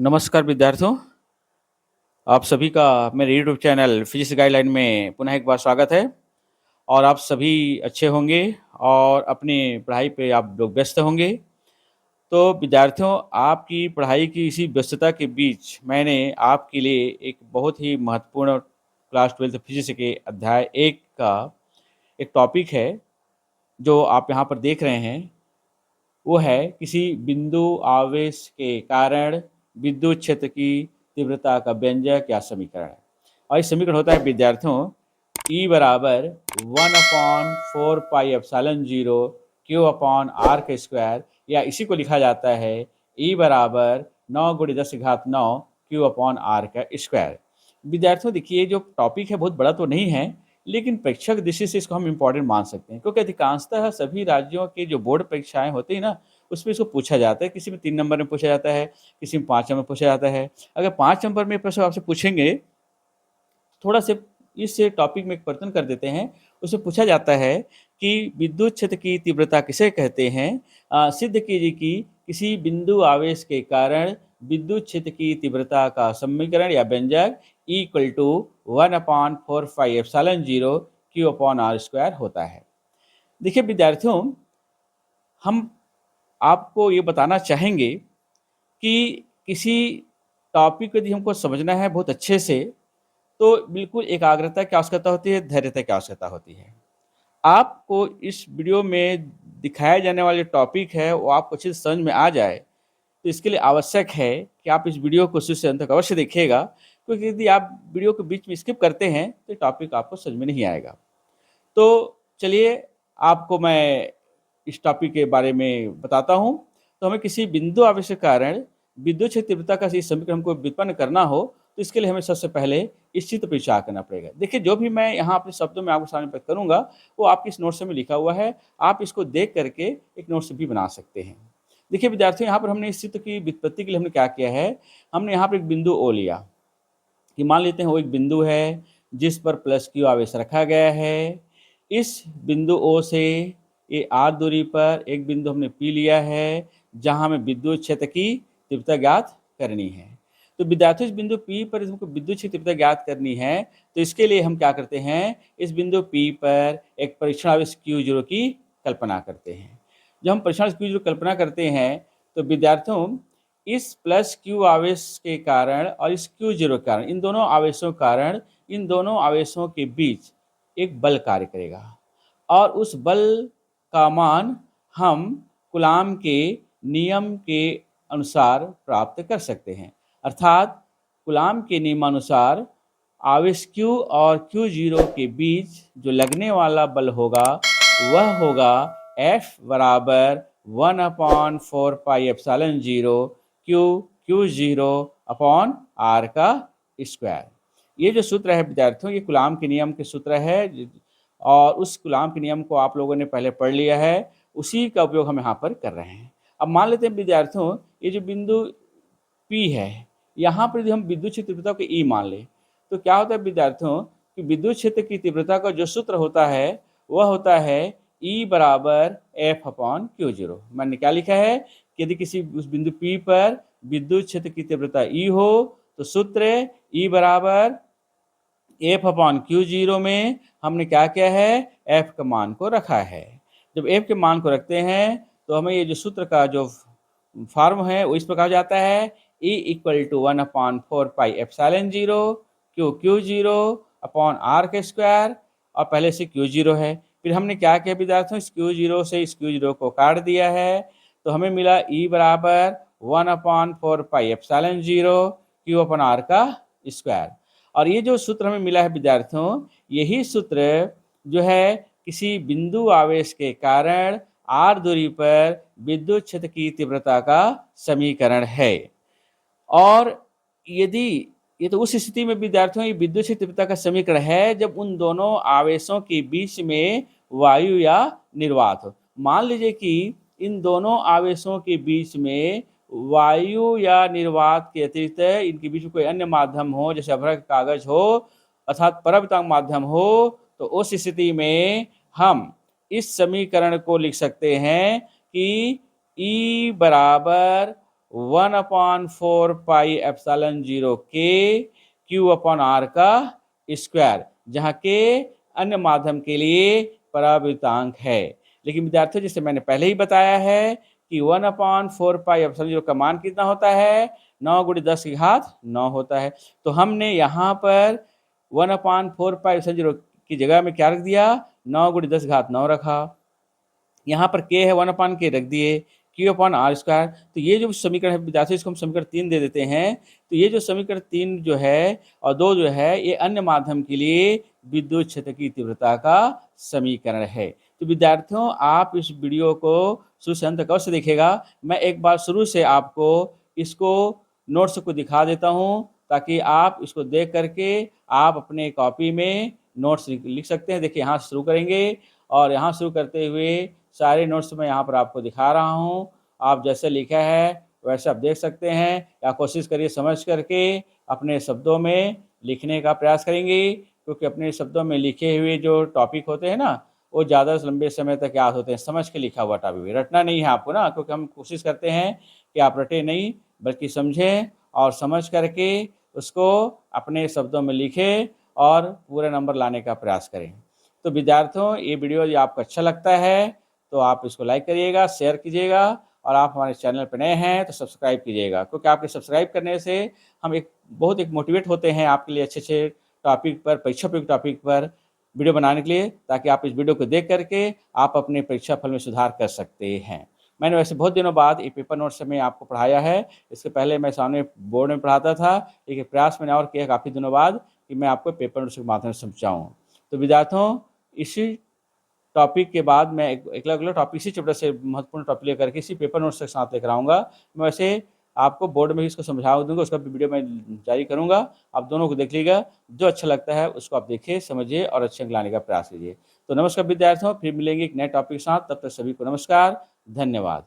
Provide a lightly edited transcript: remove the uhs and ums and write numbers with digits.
नमस्कार विद्यार्थियों, आप सभी का मेरे यूट्यूब चैनल फिजिक्स गाइडलाइन में पुनः एक बार स्वागत है। और आप सभी अच्छे होंगे और अपनी पढ़ाई पे आप लोग व्यस्त होंगे। तो विद्यार्थियों, आपकी पढ़ाई की इसी व्यस्तता के बीच मैंने आपके लिए एक बहुत ही महत्वपूर्ण क्लास 12th फिजिक्स के अध्याय 1 का एक टॉपिक है जो आप यहाँ पर देख रहे हैं। वो है किसी बिंदु आवेश के कारण विद्युत क्षेत्र की तीव्रता का व्यंजक या समीकरण है। और इस समीकरण होता है विद्यार्थियों E बराबर 1/4πε0 Q अपॉन R के स्क्वायर, या इसी को लिखा जाता है E बराबर 9 × 10⁹ Q अपॉन R का स्क्वायर। विद्यार्थियों देखिए, जो टॉपिक है बहुत बड़ा तो नहीं है, लेकिन प्रेक्षक दृष्टि से इसको हम इम्पोर्टेंट मान सकते हैं, क्योंकि अधिकांशतः सभी राज्यों के जो बोर्ड परीक्षाएं होती है ना, उसमें इसको पूछा जाता है। किसी में 3 नंबर में पूछा जाता है, किसी में 5 नंबर में पूछा जाता है। अगर 5 नंबर में प्रश्न आपसे पूछेंगे, थोड़ा से इस टॉपिक में एक परिवर्तन कर देते हैं। उसमें पूछा जाता है कि विद्युत क्षेत्र की तीव्रता किसे कहते हैं। सिद्ध कीजिए कि किसी बिंदु आवेश के कारण विद्युत क्षेत्र की तीव्रता का समीकरण या व्यंजक E = 1/4πε0 Q/r² होता है। देखिए विद्यार्थियों, हम आपको ये बताना चाहेंगे कि किसी टॉपिक को यदि हमको समझना है बहुत अच्छे से, तो बिल्कुल एकाग्रता की आवश्यकता होती है, धैर्यता की आवश्यकता होती है। आपको इस वीडियो में दिखाए जाने वाले टॉपिक है वो आपको अच्छे से समझ में आ जाए, तो इसके लिए आवश्यक है कि आप इस वीडियो को शुरू से अंत तक अवश्य देखिएगा, क्योंकि यदि आप वीडियो के बीच में स्किप करते हैं तो टॉपिक आपको समझ में नहीं आएगा। तो चलिए, आपको मैं इस टॉपिक के बारे में बताता हूँ। तो हमें किसी बिंदु आवेश के कारण विद्युत क्षेत्र तीव्रता का सही समीकरण हमको व्युत्पन्न करना हो, तो इसके लिए हमें सबसे पहले इस चित्र पर विचार करना पड़ेगा। देखिए, जो भी मैं यहाँ अपने शब्दों में आपके सामने व्यक्त करूँगा, वो आपकी इस नोट्स में लिखा हुआ है। आप इसको देख करके एक नोट्स भी बना सकते हैं। देखिए विद्यार्थियों, यहाँ पर हमने इस चित्र की व्युत्पत्ति के लिए हमने क्या किया है, हमने यहाँ पर एक बिंदु ओ लिया कि मान लेते हैं वो एक बिंदु है जिस पर +Q आवेश रखा गया है। इस बिंदु O से ये R दूरी पर एक बिंदु हमने P लिया है, जहाँ हमें विद्युत क्षेत्र की तीव्रता ज्ञात करनी है। तो विद्यार्थियों, इस बिंदु P पर हमको विद्युत क्षेत्र तीव्रता ज्ञात करनी है, तो इसके लिए हम क्या करते हैं, इस बिंदु P पर एक परीक्षण आवेश Q0 की कल्पना करते हैं। जब हम परीक्षण आवेश Q0 कल्पना करते हैं, तो विद्यार्थियों इस +Q आवेश के कारण और इस Q0 के कारण, इन दोनों आवेशों के बीच एक बल कार्य करेगा, और उस बल का मान हम कूलाम के नियम के अनुसार प्राप्त कर सकते हैं। अर्थात कूलाम के नियमानुसार आवेश Q और Q0 के बीच जो लगने वाला बल होगा, वह होगा F बराबर 1/4πε0 Q0/R का स्क्वायर। ये जो सूत्र है विद्यार्थियों, ये कूलाम के नियम के सूत्र है, और उस कूलाम के नियम को आप लोगों ने पहले पढ़ लिया है, उसी का उपयोग हम यहाँ पर कर रहे हैं। अब मान लेते हैं विद्यार्थियों, ये जो बिंदु P है, यहाँ पर यदि हम विद्युत क्षेत्र तीव्रता को E मान लें, तो क्या होता है विद्यार्थियों कि विद्युत क्षेत्र की तीव्रता का जो सूत्र होता है, वह होता है E बराबर F/Q0। मैंने क्या लिखा है कि यदि किसी उस बिंदु P पर विद्युत क्षेत्र की तीव्रता E हो, तो सूत्र E बराबर F/Q0 में हमने क्या किया है, F के मान को रखा है। जब F के मान को रखते हैं, तो हमें ये जो सूत्र का जो फॉर्म है वो इस प्रकार जाता है, E = 1/4πε0 Q0/R के स्क्वायर, और पहले से Q0 है। फिर हमने क्या किया विद्यार्थियों, इस Q0 से इस Q0 को काट दिया है, तो हमें मिला E बराबर 1/4πε0 Q/R का स्क्वायर। और ये जो सूत्र हमें मिला है विद्यार्थियों, यही सूत्र जो है किसी बिंदु आवेश के कारण R दूरी पर विद्युत क्षेत्र की तीव्रता का समीकरण है। और यदि ये तो उस स्थिति में विद्यार्थियों ये विद्युत क्षेत्र तीव्रता का समीकरण है जब उन दोनों आवेशों के बीच में वायु या निर्वात हो। मान लीजिए कि इन दोनों आवेशों के बीच में वायु या निर्वात के अतिरिक्त इनके बीच में कोई अन्य माध्यम हो, जैसे अभ्रक कागज हो, अर्थात परावितांग माध्यम हो, तो उस स्थिति में हम इस समीकरण को लिख सकते हैं कि E बराबर 1/4 पाई एप्सिलॉन 0 के क्यू अपॉन आर का स्क्वायर, जहाँ के अन्य माध्यम के लिए परावृत्तांक है। लेकिन विद्यार्थियों, जैसे मैंने पहले ही बताया है कि 1/4 पाई एप्सिलॉन 0 का मान कितना होता है, 9 × 10 की घात 9 होता है। तो हमने यहाँ पर 1/4 पाई एप्सिलॉन 0 की जगह में क्या रख दिया, 9 × 10 घात 9 रखा। यहाँ पर k है, 1/k रख दिए, q अपॉन आर स्क्वायर। तो ये जो समीकरण है विद्यार्थी, इसको हम समीकरण 3 दे देते हैं। तो ये जो समीकरण 3 जो है और 2 जो है, ये अन्य माध्यम के लिए विद्युत क्षेत्र की तीव्रता का समीकरण है। तो विद्यार्थियों, आप इस वीडियो को शुरू से अंत तक अवश्य देखिएगा। मैं एक बार शुरू से आपको इसको नोट्स को दिखा देता हूँ, ताकि आप इसको देख करके आप अपने कॉपी में नोट्स लिख सकते हैं। देखिए, यहाँ शुरू करेंगे और यहाँ शुरू करते हुए सारे नोट्स मैं यहाँ पर आपको दिखा रहा हूँ। आप जैसे लिखा है वैसे आप देख सकते हैं, या कोशिश करिए समझ करके अपने शब्दों में लिखने का प्रयास करेंगे, क्योंकि अपने शब्दों में लिखे हुए जो टॉपिक होते हैं ना, वो ज़्यादा लंबे समय तक याद होते हैं। समझ के लिखा हुआ टॉपिक, रटना नहीं है आपको ना, क्योंकि हम कोशिश करते हैं कि आप रटे नहीं बल्कि समझें और समझ करके उसको अपने शब्दों में लिखें और पूरे नंबर लाने का प्रयास करें। तो विद्यार्थियों, ये वीडियो यदि आपको अच्छा लगता है तो आप इसको लाइक करिएगा, शेयर कीजिएगा, और आप हमारे चैनल पर नए हैं तो सब्सक्राइब कीजिएगा, क्योंकि आपके सब्सक्राइब करने से हम बहुत मोटिवेट होते हैं आपके लिए अच्छे टॉपिक पर, परीक्षा उपयुक्त टॉपिक पर वीडियो बनाने के लिए, ताकि आप इस वीडियो को देख करके आप अपने परीक्षा फल में सुधार कर सकते हैं। मैंने वैसे बहुत दिनों बाद ये पेपर नोट से मैं आपको पढ़ाया है। इसके पहले मैं सामने बोर्ड में पढ़ाता था, लेकिन प्रयास मैंने और किया काफ़ी दिनों बाद कि मैं आपको पेपर नोट्स के माध्यम से समझाऊँ। तो विद्यार्थियों, इसी टॉपिक के बाद मैं एक अगला टॉपिक, इसी चैप्टर से महत्वपूर्ण टॉपिक लेकर के इसी पेपर नोट्स के साथ लेकर आऊँगा। मैं वैसे आपको बोर्ड में भी इसको समझा दूँगा, उसका भी वीडियो मैं जारी करूँगा। आप दोनों को देख लीजिएगा, जो अच्छा लगता है उसको आप देखिए, समझिए और अच्छे अंक लाने का प्रयास कीजिए। तो नमस्कार विद्यार्थियों, फिर मिलेंगे एक नए टॉपिक के साथ। तब तक सभी को नमस्कार, धन्यवाद।